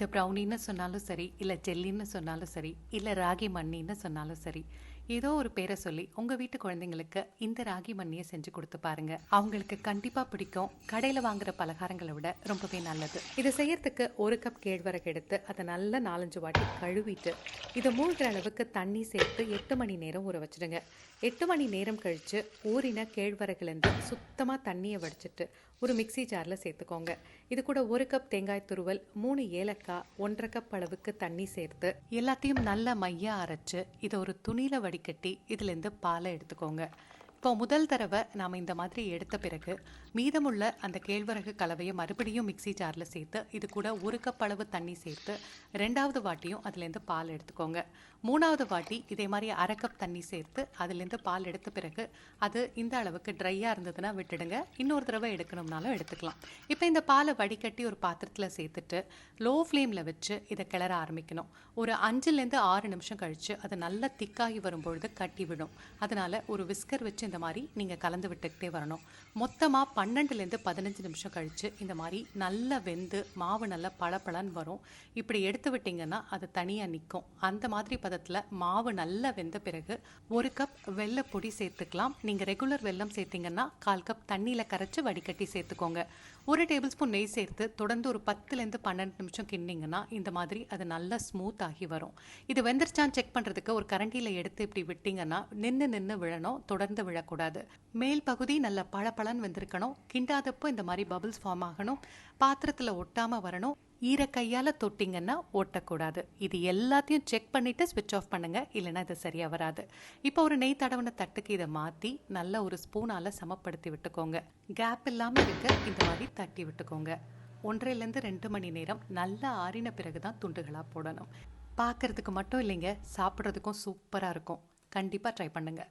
இது ப்ரௌனின்னு சொன்னாலும் சரி, இல்லை ஜெல்லின்னு சொன்னாலும் சரி, இல்லை ராகி மண்ணின்னு சொன்னாலும் சரி, ஏதோ ஒரு பேரை சொல்லி உங்கள் வீட்டு குழந்தைங்களுக்கு இந்த ராகி மண்ணியை செஞ்சு கொடுத்து பாருங்க. அவங்களுக்கு கண்டிப்பாக பிடிக்கும். கடையில் வாங்குற பலகாரங்களை விட ரொம்பவே நல்லது. இதை செய்யறதுக்கு 1 கப் கேழ்வரகு எடுத்து அதை நல்லா 4-5 வாட்டி கழுவிட்டு இதை மூழ்கிற அளவுக்கு தண்ணி சேர்த்து 8 மணி நேரம் ஊற வச்சுடுங்க. 8 மணி நேரம் கழித்து ஊறின கேழ்வரகுலேருந்து சுத்தமாக தண்ணியை வடிச்சிட்டு ஒரு மிக்சி ஜாரில் சேர்த்துக்கோங்க. இது கூட 1 கப் தேங்காய் துருவல், 3 ஏலக்காய், 1/2 கப் அளவுக்கு தண்ணி சேர்த்து எல்லாத்தையும் நல்லா மையா அரைச்சு இதை ஒரு துணியில் வடிகட்டி இதுலேருந்து பாலை எடுத்துக்கோங்க. இப்போ முதல் தடவை நாம் இந்த மாதிரி எடுத்த பிறகு மீதமுள்ள அந்த கேழ்வரகு கலவையை மறுபடியும் மிக்சி ஜாரில் சேர்த்து இது கூட 1 கப் அளவு தண்ணி சேர்த்து 2வது வாட்டியும் அதுலேருந்து பால் எடுத்துக்கோங்க. 3வது வாட்டி இதே மாதிரி 1/2 கப் தண்ணி சேர்த்து அதுலேருந்து பால் எடுத்த பிறகு அது இந்த அளவுக்கு ட்ரையாக இருந்ததுன்னா விட்டுடுங்க. இன்னொரு தடவை எடுக்கணும்னாலும் எடுத்துக்கலாம். இப்போ இந்த பாலை வடிகட்டி ஒரு பாத்திரத்தில் சேர்த்துட்டு லோ ஃப்ளேமில் வச்சு இதை கிளற ஆரம்பிக்கணும். ஒரு 5லேருந்து 6 நிமிஷம் கழித்து அது நல்லா திக்காகி வரும்பொழுது கட்டி விடும். அதனால் ஒரு விஸ்கர் வச்சு இந்த மாதிரி நீங்கள் கலந்து விட்டுக்கிட்டே வரணும். மொத்தமாக 12லேருந்து 15 நிமிஷம் கழித்து இந்த மாதிரி நல்லா வெந்து மாவு நல்லா பளபளன்னு வரும். இப்படி எடுத்து விட்டிங்கன்னா அது தனியாக நிற்கும். அந்த மாதிரி பதத்தில் மாவு நல்லா வெந்த பிறகு 1 கப் வெல்ல பொடி சேர்த்துக்கலாம். நீங்கள் ரெகுலர் வெல்லம் சேர்த்திங்கன்னா 1/4 கப் தண்ணியில் கரைச்சி வடிகட்டி சேர்த்துக்கோங்க. 1 டேபிள் ஸ்பூன் நெய் சேர்த்து தொடர்ந்து ஒரு 10லேருந்து 12 நிமிஷம் கிண்டிங்கன்னா இந்த மாதிரி அது நல்லா ஸ்மூத் ஆகி வரும். இது வெந்துருச்சான்னு செக் பண்ணுறதுக்கு ஒரு கரண்டியில் எடுத்து இப்படி விட்டிங்கன்னா நின்று விழணும், தொடர்ந்து விழக்கூடாது. மேல் பகுதி நல்லா பளபளன்னு வெந்திருக்கணும். கிண்டாதப்போ இந்த மாதிரி பபிள்ஸ் ஃபார்ம் ஆகணும். பாத்திரத்தில் ஒட்டாமல் வரணும். ஈர கையால் தொட்டிங்கன்னா ஒட்டக்கூடாது. இது எல்லாத்தையும் செக் பண்ணிவிட்டு ஸ்விட்ச் ஆஃப் பண்ணுங்கள், இல்லைன்னா இது சரியாக வராது. இப்போ ஒரு நெய் தடவின தட்டுக்கு இதை மாற்றி நல்லா ஒரு ஸ்பூனால் சமப்படுத்தி விட்டுக்கோங்க. கேப் இல்லாமல் இருக்க இந்த மாதிரி தட்டி விட்டுக்கோங்க. 1.5லேருந்து 2 மணி நேரம் நல்லா ஆறின பிறகு தான் துண்டுகளாக போடணும். பார்க்குறதுக்கு மட்டும் இல்லைங்க, சாப்பிட்றதுக்கும் சூப்பராக இருக்கும். கண்டிப்பாக ட்ரை பண்ணுங்கள்.